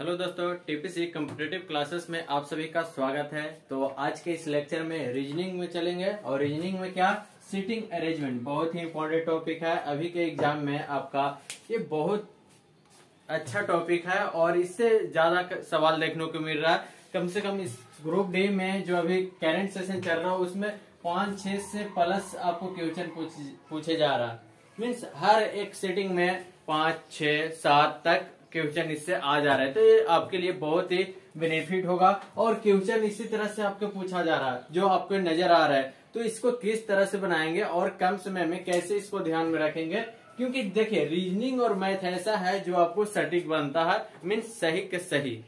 Hello दोस्तों, TPC competitive classes में आप सभी का स्वागत है। तो आज के इस लेक्चर में रीजनिंग में चलेंगे और रीजनिंग में क्या, सीटिंग अरेंजमेंट बहुत ही इंपॉर्टेंट टॉपिक है। अभी के एग्जाम में आपका ये बहुत अच्छा टॉपिक है और इससे ज्यादा सवाल देखने को मिल रहा है। कम से कम इस ग्रुप डी में जो अभी करंट सेशन चल रहा है उसमें 5-6 से प्लस आपको क्वेश्चन पूछे जा रहा है। मीन्स हर एक सीटिंग में 5, 6, 7 तक क्वेश्चन इससे आ जा रहा है। तो ये आपके लिए बहुत ही बेनिफिट होगा और क्वेश्चन इसी तरह से आपको पूछा जा रहा है जो आपको नजर आ रहा है। तो इसको किस तरह से बनाएंगे और कम समय में कैसे इसको ध्यान में रखेंगे, क्योंकि देखिए रीजनिंग और मैथ ऐसा है जो आपको सटीक बनता है, मीन्स सही के सही।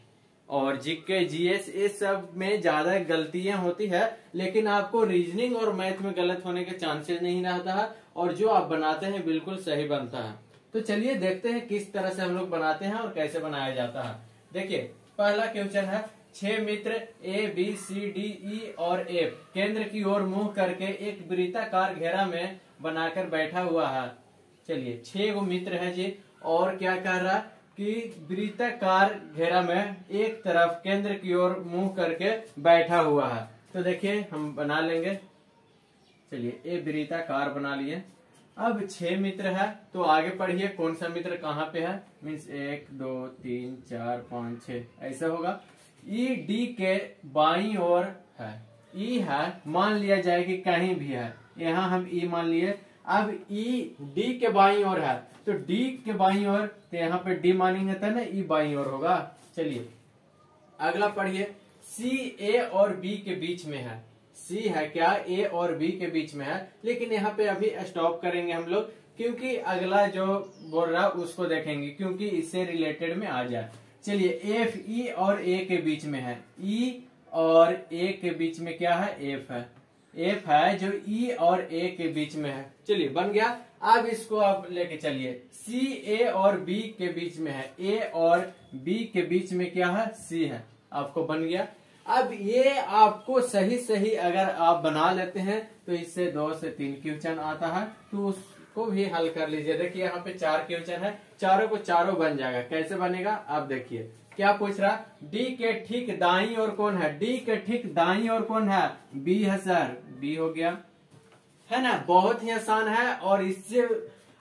और जीके जीएस ये सब में ज्यादा गलतियां होती है, लेकिन आपको रीजनिंग और मैथ में गलत होने के चांसेस नहीं रहता है और जो आप बनाते हैं बिल्कुल सही बनता है। तो चलिए देखते हैं किस तरह से हम लोग बनाते हैं और कैसे बनाया जाता है। देखिए पहला क्वेश्चन है, 6 मित्र ए बी सी डी ई और एफ केंद्र की ओर मुंह करके एक वृत्ताकार घेरा में बनाकर बैठा हुआ है। चलिए 6 मित्र है जी और क्या कह रहा है कि वृत्ताकार घेरा में एक तरफ केंद्र की ओर मुंह करके बैठा हुआ है। तो देखिए हम बना लेंगे। चलिए ये वृत्ताकार बना लिए। अब 6 मित्र है तो आगे पढ़िए कौन सा मित्र कहाँ पे है। मीन्स 1 2 3 4 5 6 ऐसा होगा। ई डी के बाईं ओर है। ई है मान लिया जाए कि कहीं भी है, यहाँ हम ई मान लिए। अब ई डी के बाईं ओर है तो डी के बाईं ओर, तो यहाँ पे डी मानेंगे तो ना ई बाईं ओर होगा। चलिए अगला पढ़िए, सी ए और बी के बीच में है। सी है क्या, ए और बी के बीच में है, लेकिन यहाँ पे अभी स्टॉप करेंगे हम लोग क्योंकि अगला जो बोल रहा है उसको देखेंगे क्योंकि इससे रिलेटेड में आ जाए। चलिए एफ ई और ए के बीच में है। ई और ए के बीच में क्या है, एफ है। एफ है जो ई और ए के बीच में है। चलिए बन गया। अब इसको आप लेके चलिए, सी ए और बी के बीच में है। ए और बी के बीच में क्या है, सी है। आपको बन गया। अब ये आपको सही सही अगर आप बना लेते हैं तो इससे 2 से 3 क्वेश्चन आता है, तो उसको भी हल कर लीजिए। देखिए यहाँ पे 4 क्वेश्चन है, चारों को चारों बन जाएगा। कैसे बनेगा आप देखिए। क्या पूछ रहा, डी के ठीक दाईं ओर कौन है। डी के ठीक दाईं ओर कौन है, बी है सर। बी हो गया, है ना। बहुत ही आसान है और इससे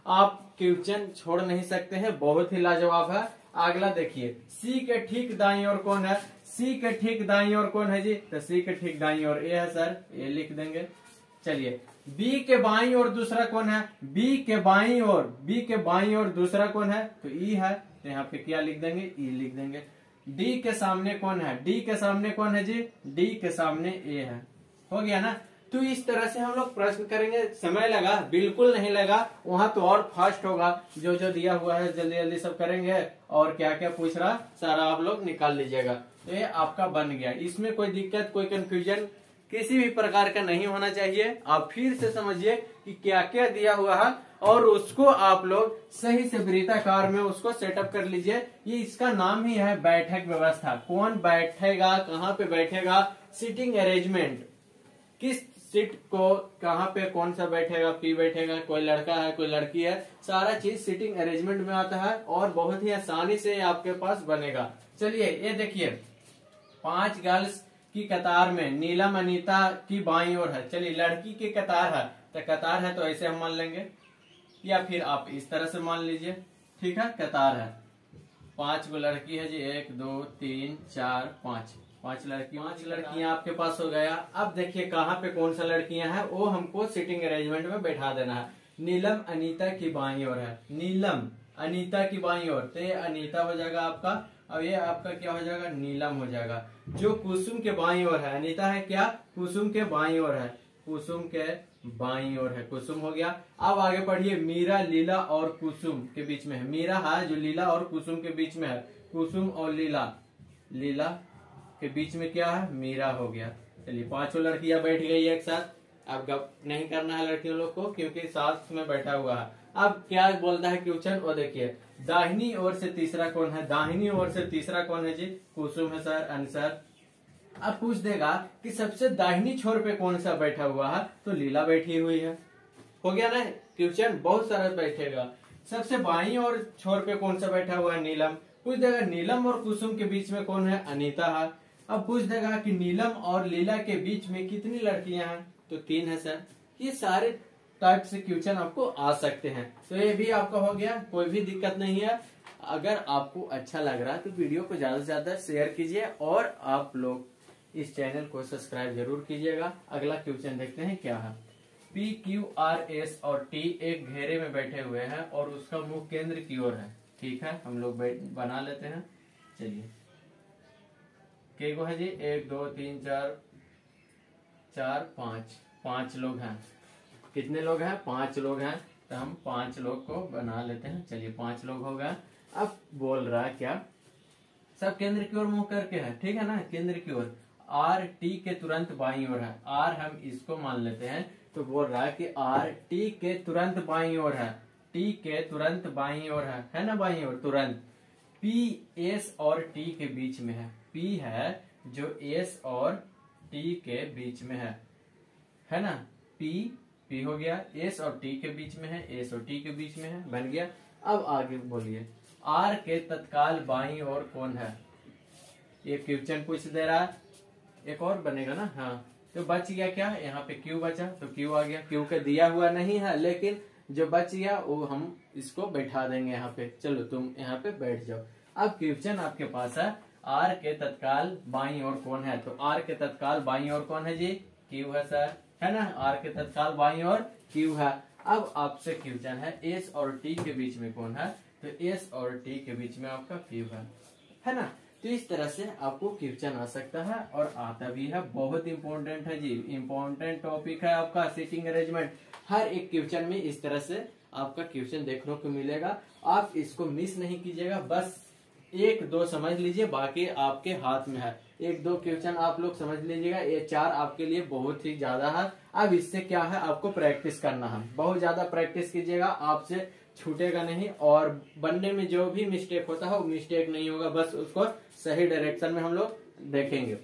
आप क्वेश्चन छोड़ नहीं सकते हैं, बहुत ही लाजवाब है। अगला देखिए, सी के ठीक दाईं ओर कौन है। सी के ठीक दाईं ओर कौन है जी, तो सी के ठीक दाईं ओर ए है सर, ए लिख देंगे। चलिए बी के बाईं ओर दूसरा कौन है, बी के बाईं ओर, बी के बाईं ओर दूसरा कौन है, तो ई है, तो यहाँ पे क्या लिख देंगे, ई लिख देंगे। डी के सामने कौन है, डी के सामने कौन है जी, डी के सामने ए है। हो गया ना। तो इस तरह से हम लोग प्रश्न करेंगे। समय लगा, बिल्कुल नहीं लगा, वहां तो और फास्ट होगा। जो जो दिया हुआ है जल्दी जल्दी सब करेंगे और क्या क्या पूछ रहा सारा आप लोग निकाल लीजिएगा। तो ये आपका बन गया। इसमें कोई दिक्कत, कोई कंफ्यूजन किसी भी प्रकार का नहीं होना चाहिए। आप फिर से समझिए कि क्या क्या दिया हुआ है और उसको आप लोग सही से वृत्ताकार में उसको सेटअप कर लीजिए। ये इसका नाम ही है बैठक व्यवस्था। कौन बैठेगा, कहाँ पे बैठेगा, सीटिंग अरेंजमेंट। किस सीट को कहाँ पे कौन सा बैठेगा, पी बैठेगा, कोई लड़का है कोई लड़की है, सारा चीज सीटिंग अरेंजमेंट में आता है और बहुत ही आसानी से आपके पास बनेगा। चलिए ये देखिए, 5 गर्ल्स की कतार में नीलम अनीता की बाईं ओर है। चलिए लड़की की कतार है तो कतार है तो ऐसे हम मान लेंगे, या फिर आप इस तरह से मान लीजिए। ठीक है, कतार है, 5 गो लड़की है जी, 1 2 3 4 5 5 लड़कियां आपके पास हो गया। अब देखिए कहाँ पे कौन सा लड़कियां हैं वो हमको सीटिंग अरेंजमेंट में बैठा देना है। नीलम अनीता की बाईं ओर है, नीलम अनीता की बाईं ओर, तो ये अनीता हो जाएगा आपका। अब ये आपका क्या हो जाएगा, नीलम हो जाएगा। जो कुसुम के बाईं ओर है, अनीता है क्या, कुसुम के बाईं ओर है, कुसुम के बाईं ओर है, कुसुम हो गया। अब आगे पढ़िए, मीरा लीला और कुसुम के बीच में है। मीरा है जो लीला और कुसुम के बीच में है, कुसुम और लीला, लीला के बीच में क्या है, मीरा हो गया। चलिए 5 लड़कियां बैठ गई एक साथ। अब गप नहीं करना है लड़कियों लोग को क्योंकि साथ में बैठा हुआ है। अब क्या बोलता है क्वेश्चन, वो देखिए, दाहिनी ओर से तीसरा कौन है। दाहिनी ओर से तीसरा कौन है जी, कुसुम है सर, आंसर। अब पूछ देगा कि सबसे दाहिनी छोर पे कौन सा बैठा हुआ है, तो लीला बैठी हुई है। हो गया ना क्वेश्चन, बहुत सारा बैठेगा। सबसे बाईं और छोर पे कौन सा बैठा हुआ है, नीलम, पूछ देगा नीलम और कुसुम के बीच में कौन है, अनीता है। अब पूछ देगा कि नीलम और लीला के बीच में कितनी लड़कियां हैं, तो 3 है सर। ये सारे टाइप से क्वेश्चन आपको आ सकते हैं। तो ये भी आपका हो गया, कोई भी दिक्कत नहीं है। अगर आपको अच्छा लग रहा है तो वीडियो को ज्यादा से ज्यादा शेयर कीजिए और आप लोग इस चैनल को सब्सक्राइब जरूर कीजिएगा। अगला क्वेश्चन देखते हैं क्या है। P, Q, R, S और T एक घेरे में बैठे हुए हैं और उसका मुख केंद्र की ओर है। ठीक है, हम लोग बना लेते हैं। चलिए, के को है जी 1 2 3 4 5 लोग हैं। कितने लोग हैं, 5 लोग हैं। तो हम 5 लोग को बना लेते हैं। चलिए 5 लोग हो गए। अब बोल रहा है क्या, सब केंद्र की ओर मुंह करके है, ठीक है ना, केंद्र की ओर। आर टी के तुरंत बाईं ओर है, आर हम इसको मान लेते हैं। तो बोल रहा है कि आर टी के तुरंत बाईं ओर है, टी के तुरंत बाईं ओर है ना, बाईं ओर तुरंत। पी एस और टी के बीच में है, पी है जो एस और टी के बीच में है ना। पी हो गया, एस और टी के बीच में है, एस और टी के बीच में है, बन गया। अब आगे बोलिए, आर के तत्काल बाईं ओर कौन है, ये क्वेश्चन पूछ दे रहा है। एक और बनेगा ना, हाँ। तो बच गया क्या, यहाँ पे क्यू बचा, तो क्यू आ गया। क्यू का दिया हुआ नहीं है, लेकिन जो बच गया वो हम इसको बैठा देंगे यहाँ पे। चलो तुम यहाँ पे बैठ जाओ। अब क्वेश्चन आपके पास है, आर के तत्काल बाईं ओर कौन है। तो आर के तत्काल बाईं ओर कौन है जी, क्यू है सर, है ना। आर के तत्काल बाईं ओर क्यू है। अब आपसे क्वेश्चन है एस और टी के बीच में कौन है। तो एस और टी के बीच में आपका क्यू है ना। तो इस तरह से आपको क्वेश्चन आ सकता है और आता भी है। बहुत इंपॉर्टेंट है जी, इंपॉर्टेंट टॉपिक है आपका सीटिंग अरेंजमेंट। हर एक क्वेश्चन में इस तरह से आपका क्वेश्चन देखने को मिलेगा। आप इसको मिस नहीं कीजिएगा, बस 1-2 समझ लीजिए, बाकी आपके हाथ में है। 1-2 क्वेश्चन आप लोग समझ लीजिएगा, ये 4 आपके लिए बहुत ही ज्यादा है। अब इससे क्या है, आपको प्रैक्टिस करना है, बहुत ज्यादा प्रैक्टिस कीजिएगा, आपसे छूटेगा नहीं। और बनने में जो भी मिस्टेक होता है वो मिस्टेक नहीं होगा, बस उसको सही डायरेक्शन में हम लोग देखेंगे।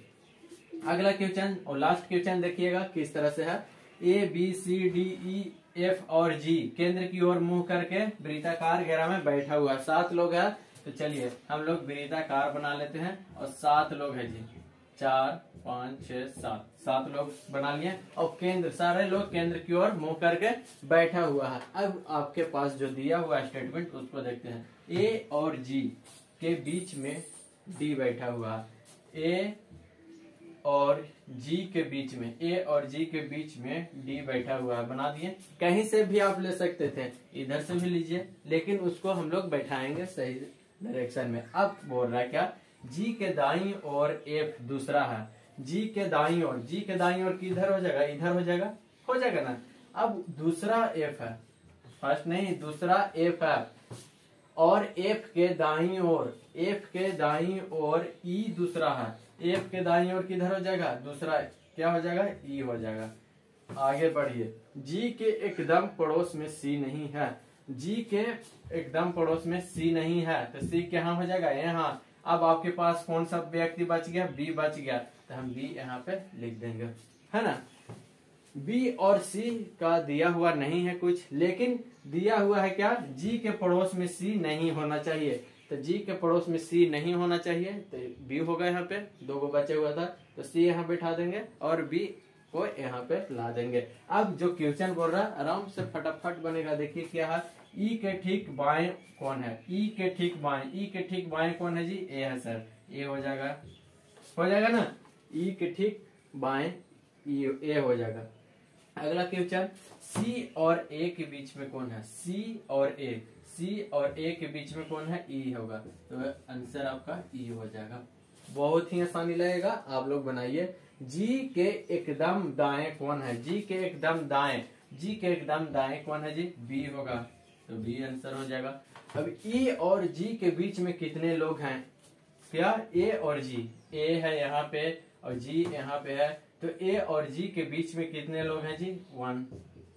अगला क्वेश्चन और लास्ट क्वेश्चन देखिएगा किस तरह से है। A B C D E F और जी केंद्र की ओर मुंह करके वृत्ताकार घेरा में बैठा हुआ है। 7 लोग हैं। तो चलिए हम लोग वृत्ताकार बना लेते हैं और 7 लोग हैं जी, 4 5 6 7 लोग बना लिए। और केंद्र, सारे लोग केंद्र की ओर मुंह करके बैठा हुआ है। अब आपके पास जो दिया हुआ स्टेटमेंट उसको देखते हैं। ए और जी के बीच में डी बैठा हुआ है। ए और जी के बीच में, ए और जी के बीच में डी बैठा हुआ है, बना दिए। कहीं से भी आप ले सकते थे, इधर से भी लीजिए, लेकिन उसको हम लोग बैठाएंगे सही डायरेक्शन में। अब बोल रहा है क्या, जी के दाईं ओर एफ दूसरा है। जी के दाईं ओर, जी के दाईं ओर किधर हो जाएगा, इधर हो जाएगा ना। अब दूसरा एफ है, फर्स्ट नहीं दूसरा एफ है, और एफ के दाईं ओर, एफ के दाईं ओर ई दूसरा है। एफ के दाईं ओर किधर हो जाएगा, दूसरा क्या हो जाएगा, ई हो जाएगा। आगे बढ़िए, जी के एकदम पड़ोस में सी नहीं है। जी के एकदम पड़ोस में सी नहीं है, तो सी कहाँ हो जाएगा, यहाँ। अब आपके पास कौन सा व्यक्ति बच गया, बी बच गया, तो हम बी यहाँ पे लिख देंगे, है ना। बी और सी का दिया हुआ नहीं है कुछ, लेकिन दिया हुआ है क्या, जी के पड़ोस में सी नहीं होना चाहिए। तो जी के पड़ोस में सी नहीं होना चाहिए, तो बी होगा यहाँ पे, 2 को बचे हुआ था, तो सी यहाँ बैठा देंगे और बी को यहाँ पे ला देंगे। अब जो क्वेश्चन बोल रहा है आराम से फटाफट बनेगा। देखिए क्या है, ई के ठीक बाएं कौन है, ई के ठीक बाएं, ई के ठीक बाएं कौन है जी, ए है सर, ए हो जाएगा ना। ई के ठीक बाएं ए हो जाएगा। अगला क्वेश्चन, सी और ए के बीच में कौन है, सी और ए, सी और ए के बीच में कौन है, ई होगा, तो आंसर आपका ई हो जाएगा। बहुत ही आसानी लगेगा, आप लोग बनाइए। जी के एकदम दाएं कौन है, जी के एकदम दाएं, जी के एकदम दाएं कौन है जी, बी होगा, तो बी आंसर हो जाएगा। अब ई और जी के बीच में कितने लोग हैं, क्या, ए और जी, ए है यहाँ पे और जी यहाँ पे है, तो ए और जी के बीच में कितने लोग हैं जी,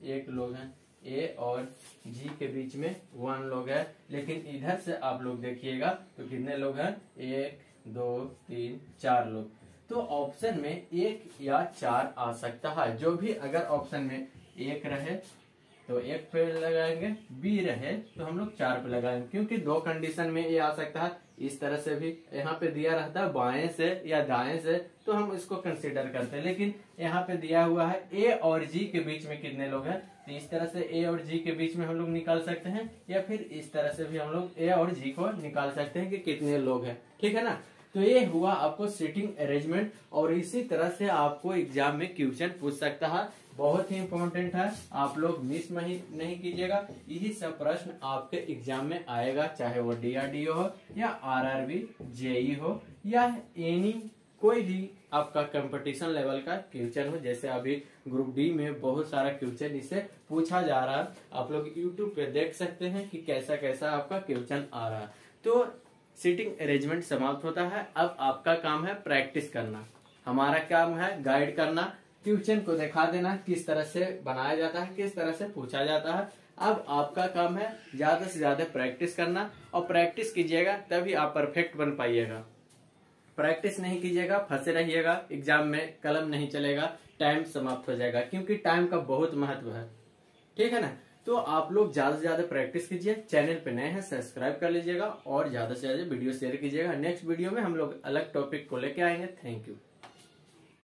1 लोग हैं। ए और जी के बीच में 1 लोग है, लेकिन इधर से आप लोग देखिएगा तो कितने लोग हैं, 1 2 3 4 लोग। तो ऑप्शन में 1 या 4 आ सकता है, जो भी। अगर ऑप्शन में 1 रहे तो 1 पे लगाएंगे, बी रहे तो हम लोग 4 पे लगाएंगे, क्योंकि 2 कंडीशन में ये आ सकता है, इस तरह से भी यहाँ पे दिया रहता है बाएं से या दाएं से, तो हम इसको कंसीडर करते हैं। लेकिन यहाँ पे दिया हुआ है ए और जी के बीच में कितने लोग हैं, तो इस तरह से ए और जी के बीच में हम लोग निकाल सकते हैं, या फिर इस तरह से भी हम लोग ए और जी को निकाल सकते हैं कि कितने लोग हैं। ठीक है ना। तो ये हुआ आपको सीटिंग अरेंजमेंट, और इसी तरह से आपको एग्जाम में क्वेश्चन पूछ सकता है। बहुत ही इंपॉर्टेंट है, आप लोग मिस नहीं कीजिएगा। यही सब प्रश्न आपके एग्जाम में आएगा, चाहे वो DRDO हो या RRB JE हो या एनी कोई भी आपका कंपटीशन लेवल का क्वेश्चन हो। जैसे अभी ग्रुप डी में बहुत सारा क्वेश्चन इससे पूछा जा रहा है, आप लोग यूट्यूब पे देख सकते हैं कि कैसा कैसा आपका क्वेश्चन आ रहा है। तो सीटिंग अरेंजमेंट समाप्त होता है। अब आपका काम है प्रैक्टिस करना, हमारा काम है गाइड करना, क्वेश्चन को दिखा देना किस तरह से बनाया जाता है, किस तरह से पूछा जाता है। अब आपका काम है ज्यादा से ज्यादा प्रैक्टिस करना, और प्रैक्टिस कीजिएगा तभी आप परफेक्ट बन पाइएगा। प्रैक्टिस नहीं कीजिएगा, फंसे रहिएगा, एग्जाम में कलम नहीं चलेगा, टाइम समाप्त हो जाएगा, क्योंकि टाइम का बहुत महत्व है। ठीक है ना। तो आप लोग ज्यादा से ज्यादा प्रैक्टिस कीजिए। चैनल पे नए हैं सब्सक्राइब कर लीजिएगा, और ज्यादा से ज्यादा वीडियो शेयर कीजिएगा। नेक्स्ट वीडियो में हम लोग अलग टॉपिक को लेके आएंगे। Thank you.